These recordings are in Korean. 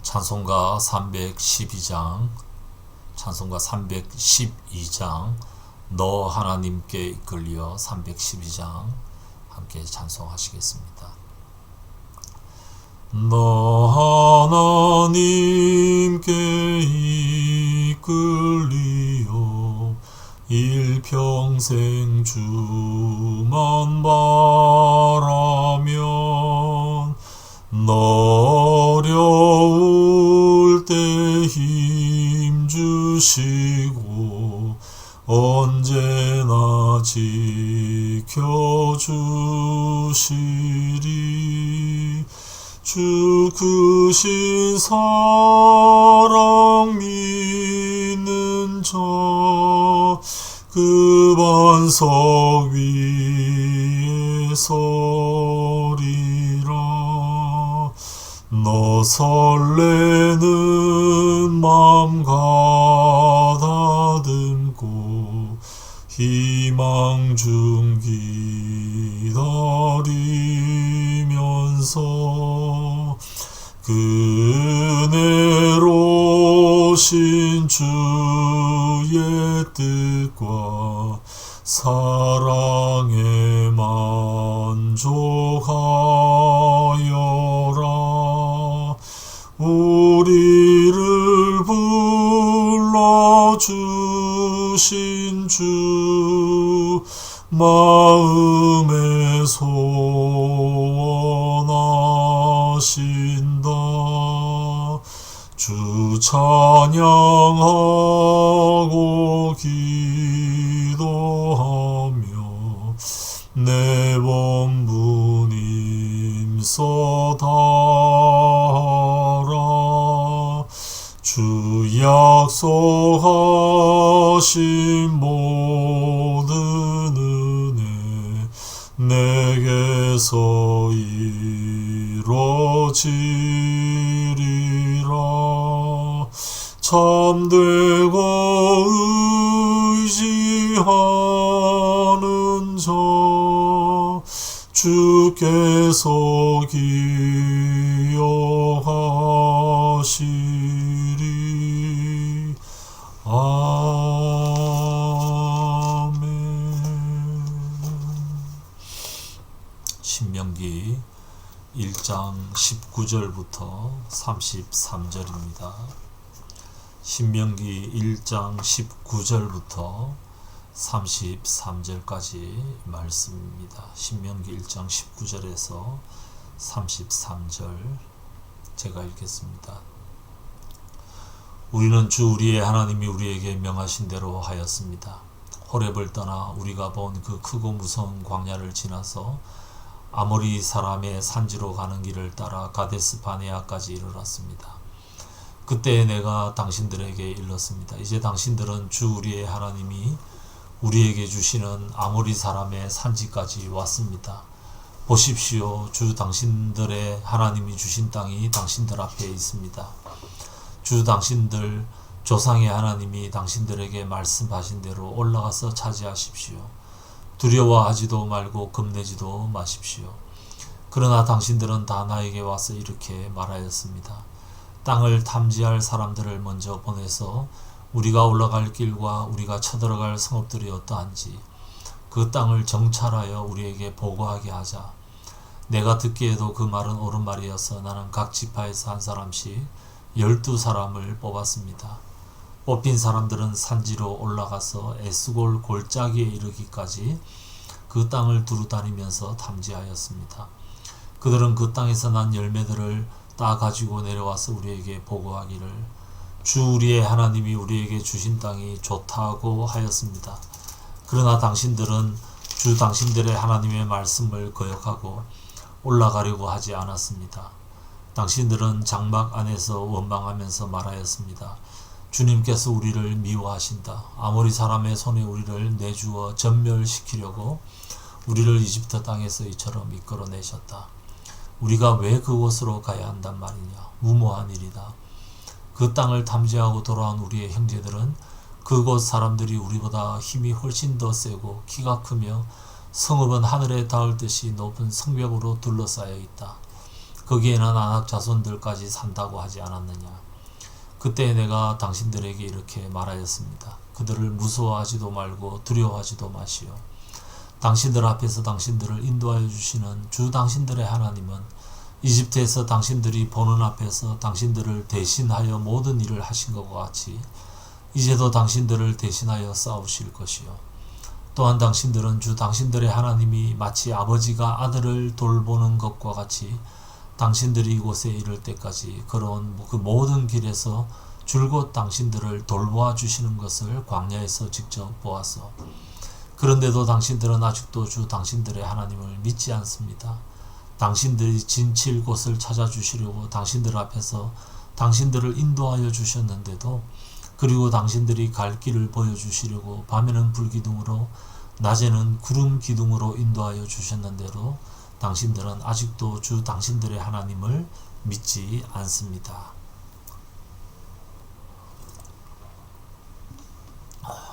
찬송가 312장, 찬송가 312장, 너 하나님께 이끌려 312장 함께 찬송하시겠습니다. 너 하나님께 이끌리어 일평생 주만 바라면 어려울 때 힘 주시고 언제나 지켜주시리. 주 크신 사랑 믿는 자 그 반석 위에 서리라. 너 설레는 맘 가다듬고 희망 중 기다리면서 그네로신 주의 뜻과 사랑에 만족하여라. 우리를 불러주신 주 마음에 소원하신다. 주 찬양하고 기도하며 내 본분 힘써 다하라. 주 약속하신 모든 은혜 내게서 이루어지리라. 참되고 의지하는 자 주께서 기억하시리. 아멘. 신명기 1장 19절부터 33절입니다. 신명기 1장 19절부터 33절까지 말씀입니다. 신명기 1장 19절에서 33절 제가 읽겠습니다. 우리는 주 우리의 하나님이 우리에게 명하신 대로 하였습니다. 호렙을 떠나 우리가 본 그 크고 무서운 광야를 지나서 아모리 사람의 산지로 가는 길을 따라 가데스 바네아까지 이르렀습니다. 그때 내가 당신들에게 일렀습니다. 이제 당신들은 주 우리의 하나님이 우리에게 주시는 아모리 사람의 산지까지 왔습니다. 보십시오. 주 당신들의 하나님이 주신 땅이 당신들 앞에 있습니다. 주 당신들 조상의 하나님이 당신들에게 말씀하신 대로 올라가서 차지하십시오. 두려워하지도 말고 겁내지도 마십시오. 그러나 당신들은 다 나에게 와서 이렇게 말하였습니다. 땅을 탐지할 사람들을 먼저 보내서 우리가 올라갈 길과 우리가 쳐들어갈 성읍들이 어떠한지 그 땅을 정찰하여 우리에게 보고하게 하자. 내가 듣기에도 그 말은 옳은 말이어서 나는 각 지파에서 한 사람씩 12사람을 뽑았습니다. 뽑힌 사람들은 산지로 올라가서 에스골 골짜기에 이르기까지 그 땅을 두루다니면서 탐지하였습니다. 그들은 그 땅에서 난 열매들을 따 가지고 내려와서 우리에게 보고하기를 주 우리의 하나님이 우리에게 주신 땅이 좋다고 하였습니다. 그러나 당신들은 주 당신들의 하나님의 말씀을 거역하고 올라가려고 하지 않았습니다. 당신들은 장막 안에서 원망하면서 말하였습니다. 주님께서 우리를 미워하신다. 아모리 사람의 손에 우리를 내주어 전멸시키려고 우리를 이집트 땅에서 이처럼 이끌어내셨다. 우리가 왜 그곳으로 가야 한단 말이냐. 무모한 일이다. 그 땅을 탐지하고 돌아온 우리의 형제들은 그곳 사람들이 우리보다 힘이 훨씬 더 세고 키가 크며 성읍은 하늘에 닿을 듯이 높은 성벽으로 둘러싸여 있다. 거기에는 아낙 자손들까지 산다고 하지 않았느냐. 그때 내가 당신들에게 이렇게 말하였습니다. 그들을 무서워하지도 말고 두려워하지도 마시오. 당신들 앞에서 당신들을 인도하여 주시는 주 당신들의 하나님은 이집트에서 당신들이 보는 앞에서 당신들을 대신하여 모든 일을 하신 것과 같이 이제도 당신들을 대신하여 싸우실 것이요. 또한 당신들은 주 당신들의 하나님이 마치 아버지가 아들을 돌보는 것과 같이 당신들이 이곳에 이를 때까지 걸어온 그 모든 길에서 줄곧 당신들을 돌보아 주시는 것을 광야에서 직접 보았어. 그런데도 당신들은 아직도 주 당신들의 하나님을 믿지 않습니다. 당신들이 진칠 곳을 찾아주시려고 당신들 앞에서 당신들을 인도하여 주셨는데도, 그리고 당신들이 갈 길을 보여주시려고 밤에는 불기둥으로 낮에는 구름 기둥으로 인도하여 주셨는데도 당신들은 아직도 주 당신들의 하나님을 믿지 않습니다.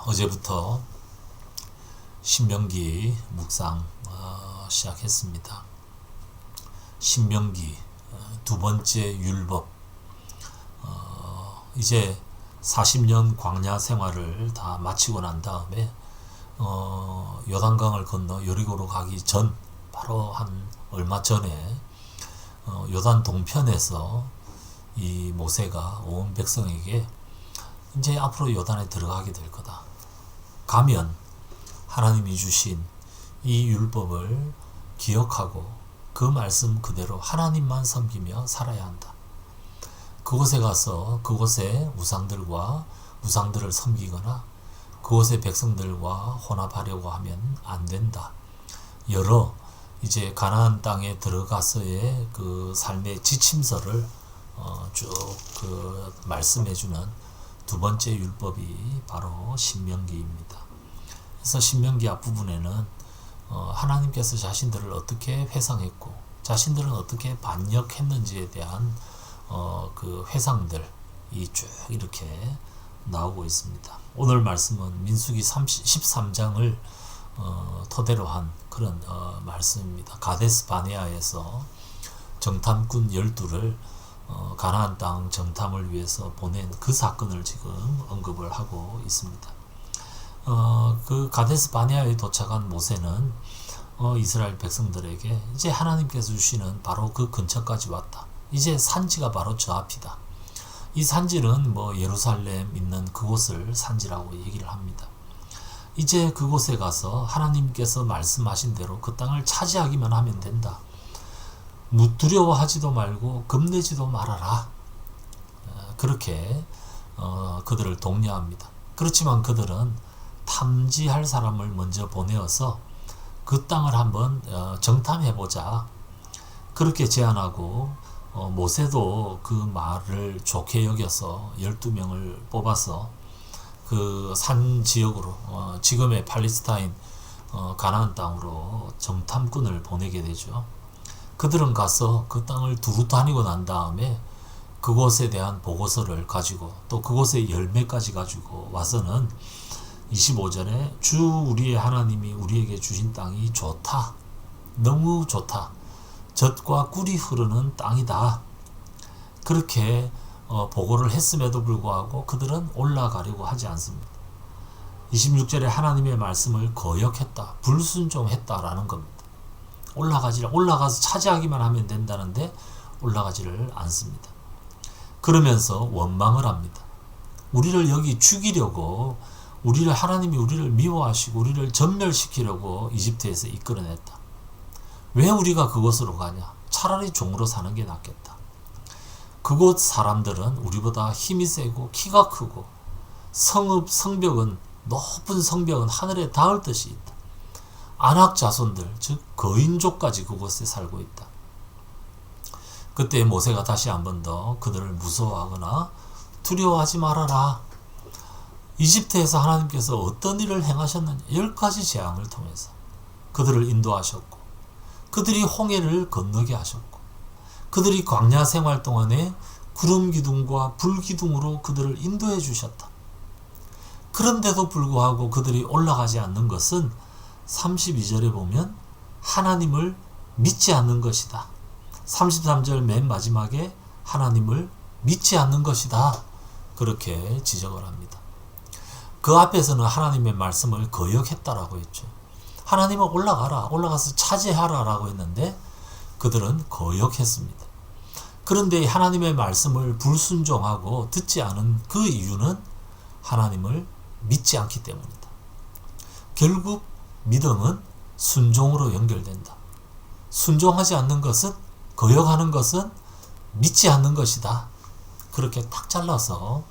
어제부터 신명기 묵상 시작했습니다. 신명기 두 번째 율법. 이제 40년 광야 생활을 다 마치고 난 다음에 요단강을 건너 여리고로 가기 전, 바로 한 얼마 전에 요단 동편에서 이 모세가 온 백성에게 이제 앞으로 요단에 들어가게 될 거다. 가면 하나님이 주신 이 율법을 기억하고 그 말씀 그대로 하나님만 섬기며 살아야 한다. 그곳에 가서 그곳의 우상들을 섬기거나 그곳의 백성들과 혼합하려고 하면 안 된다. 여러 이제 가나안 땅에 들어가서의 그 삶의 지침서를 쭉 그 말씀해주는 두 번째 율법이 바로 신명기입니다. 그래서 신명기 앞부분에는 하나님께서 자신들을 어떻게 회상했고 자신들은 어떻게 반역했는지에 대한 그 회상들이 쭉 이렇게 나오고 있습니다. 오늘 말씀은 민수기 13장을 토대로 한 그런 말씀입니다. 가데스 바네아에서 정탐꾼 12를 가나안 땅 정탐을 위해서 보낸 그 사건을 지금 언급을 하고 있습니다. 그 가데스 바네아에 도착한 모세는 이스라엘 백성들에게 이제 하나님께서 주시는 바로 그 근처까지 왔다. 이제 산지가 바로 저 앞이다. 이 산지는 뭐 예루살렘 있는 그곳을 산지라고 얘기를 합니다. 이제 그곳에 가서 하나님께서 말씀하신 대로 그 땅을 차지하기만 하면 된다. 두려워하지도 말고 겁내지도 말아라. 그렇게 그들을 독려합니다. 그렇지만 그들은 탐지할 사람을 먼저 보내어서 그 땅을 한번 정탐해보자. 그렇게 제안하고 모세도 그 말을 좋게 여겨서 12명을 뽑아서 그 산 지역으로 지금의 팔레스타인 가나안 땅으로 정탐꾼을 보내게 되죠. 그들은 가서 그 땅을 두루 다니고 난 다음에 그곳에 대한 보고서를 가지고 또 그곳의 열매까지 가지고 와서는 25절에 주 우리의 하나님이 우리에게 주신 땅이 좋다. 너무 좋다. 젖과 꿀이 흐르는 땅이다. 그렇게 보고를 했음에도 불구하고 그들은 올라가려고 하지 않습니다. 26절에 하나님의 말씀을 거역했다. 불순종했다라는 겁니다. 올라가서 차지하기만 하면 된다는데 올라가지를 않습니다. 그러면서 원망을 합니다. 우리를 여기 죽이려고 하나님이 우리를 미워하시고 우리를 전멸시키려고 이집트에서 이끌어냈다. 왜 우리가 그곳으로 가냐? 차라리 종으로 사는 게 낫겠다. 그곳 사람들은 우리보다 힘이 세고 키가 크고 높은 성벽은 하늘에 닿을 듯이 있다. 아낙 자손들, 즉 거인족까지 그곳에 살고 있다. 그때 모세가 다시 한 번 더 그들을 무서워하거나 두려워하지 말아라. 이집트에서 하나님께서 어떤 일을 행하셨느냐? 10가지 재앙을 통해서 그들을 인도하셨고 그들이 홍해를 건너게 하셨고 그들이 광야 생활 동안에 구름 기둥과 불 기둥으로 그들을 인도해 주셨다. 그런데도 불구하고 그들이 올라가지 않는 것은 32절에 보면 하나님을 믿지 않는 것이다. 33절 맨 마지막에 하나님을 믿지 않는 것이다. 그렇게 지적을 합니다. 그 앞에서는 하나님의 말씀을 거역했다라고 했죠. 하나님은 올라가서 차지하라 라고 했는데 그들은 거역했습니다. 그런데 하나님의 말씀을 불순종하고 듣지 않은 그 이유는 하나님을 믿지 않기 때문이다. 결국 믿음은 순종으로 연결된다. 순종하지 않는 것은, 거역하는 것은 믿지 않는 것이다. 그렇게 딱 잘라서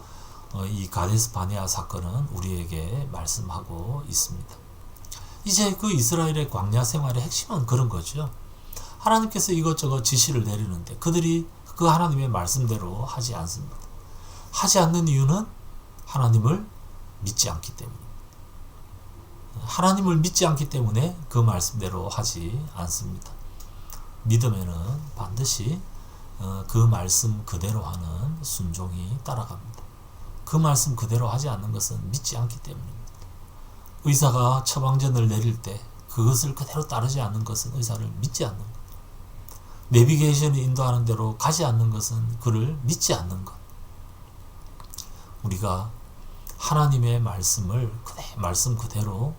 이 가데스 바네아 사건은 우리에게 말씀하고 있습니다. 이제 그 이스라엘의 광야 생활의 핵심은 그런 거죠. 하나님께서 이것저것 지시를 내리는데 그들이 그 하나님의 말씀대로 하지 않습니다. 하지 않는 이유는 하나님을 믿지 않기 때문입니다. 하나님을 믿지 않기 때문에 그 말씀대로 하지 않습니다. 믿음에는 반드시 그 말씀 그대로 하는 순종이 따라갑니다. 그 말씀 그대로 하지 않는 것은 믿지 않기 때문입니다. 의사가 처방전을 내릴 때 그것을 그대로 따르지 않는 것은 의사를 믿지 않는 것. 내비게이션이 인도하는 대로 가지 않는 것은 그를 믿지 않는 것. 우리가 하나님의 말씀을 말씀 그대로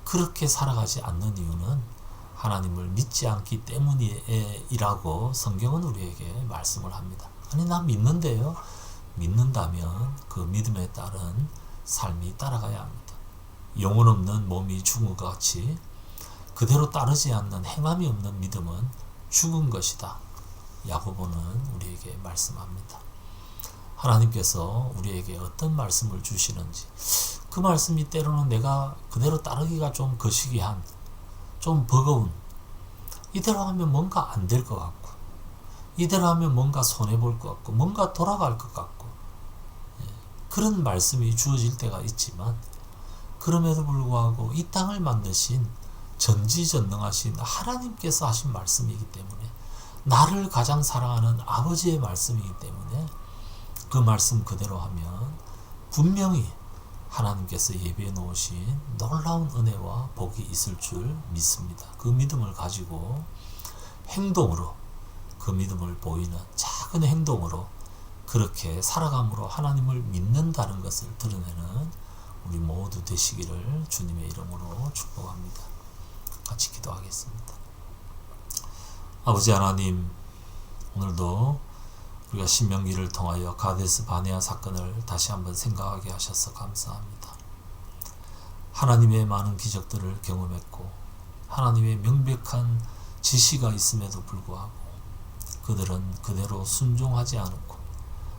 그렇게 살아가지 않는 이유는 하나님을 믿지 않기 때문이라고 성경은 우리에게 말씀을 합니다. 아니, 나 믿는데요. 믿는다면 그 믿음에 따른 삶이 따라가야 합니다. 영혼 없는 몸이 죽은 것 같이 그대로 따르지 않는 행함이 없는 믿음은 죽은 것이다. 야고보는 우리에게 말씀합니다. 하나님께서 우리에게 어떤 말씀을 주시는지, 그 말씀이 때로는 내가 그대로 따르기가 좀 거시기한, 좀 버거운, 이대로 하면 뭔가 안 될 것 같고, 이대로 하면 뭔가 손해볼 것 같고, 뭔가 돌아갈 것 같고, 그런 말씀이 주어질 때가 있지만, 그럼에도 불구하고 이 땅을 만드신 전지전능하신 하나님께서 하신 말씀이기 때문에, 나를 가장 사랑하는 아버지의 말씀이기 때문에 그 말씀 그대로 하면 분명히 하나님께서 예비해 놓으신 놀라운 은혜와 복이 있을 줄 믿습니다. 그 믿음을 가지고 행동으로, 그 믿음을 보이는 작은 행동으로 그렇게 살아감으로 하나님을 믿는다는 것을 드러내는 우리 모두 되시기를 주님의 이름으로 축복합니다. 같이 기도하겠습니다. 아버지 하나님, 오늘도 우리가 신명기를 통하여 가데스 바네아 사건을 다시 한번 생각하게 하셔서 감사합니다. 하나님의 많은 기적들을 경험했고 하나님의 명백한 지시가 있음에도 불구하고 그들은 그대로 순종하지 않고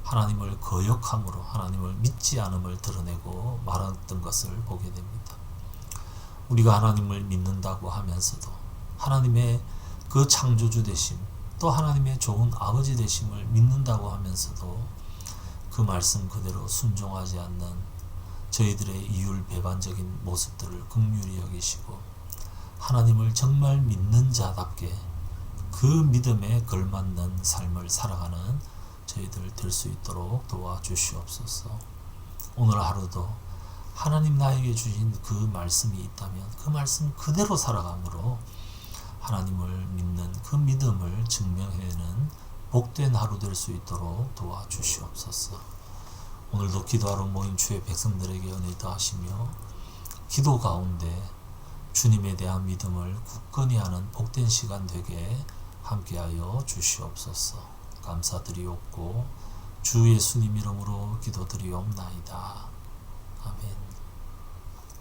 하나님을 거역함으로 하나님을 믿지 않음을 드러내고 말했던 것을 보게 됩니다. 우리가 하나님을 믿는다고 하면서도 하나님의 그 창조주 되심, 또 하나님의 좋은 아버지 되심을 믿는다고 하면서도 그 말씀 그대로 순종하지 않는 저희들의 이율배반적인 모습들을 긍휼히 여기시고 하나님을 정말 믿는 자답게 그 믿음에 걸맞는 삶을 살아가는 저희들 될 수 있도록 도와주시옵소서. 오늘 하루도 하나님 나에게 주신 그 말씀이 있다면 그 말씀 그대로 살아감으로 하나님을 믿는 그 믿음을 증명해내는 복된 하루 될 수 있도록 도와주시옵소서. 오늘도 기도하러 모인 주의 백성들에게 은혜 더하시며 기도 가운데 주님에 대한 믿음을 굳건히 하는 복된 시간 되게 함께하여 주시옵소서. 감사드리옵고 주 예수님 이름으로 기도드리옵나이다. 아멘.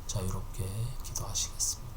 자유롭게 기도하시겠습니다.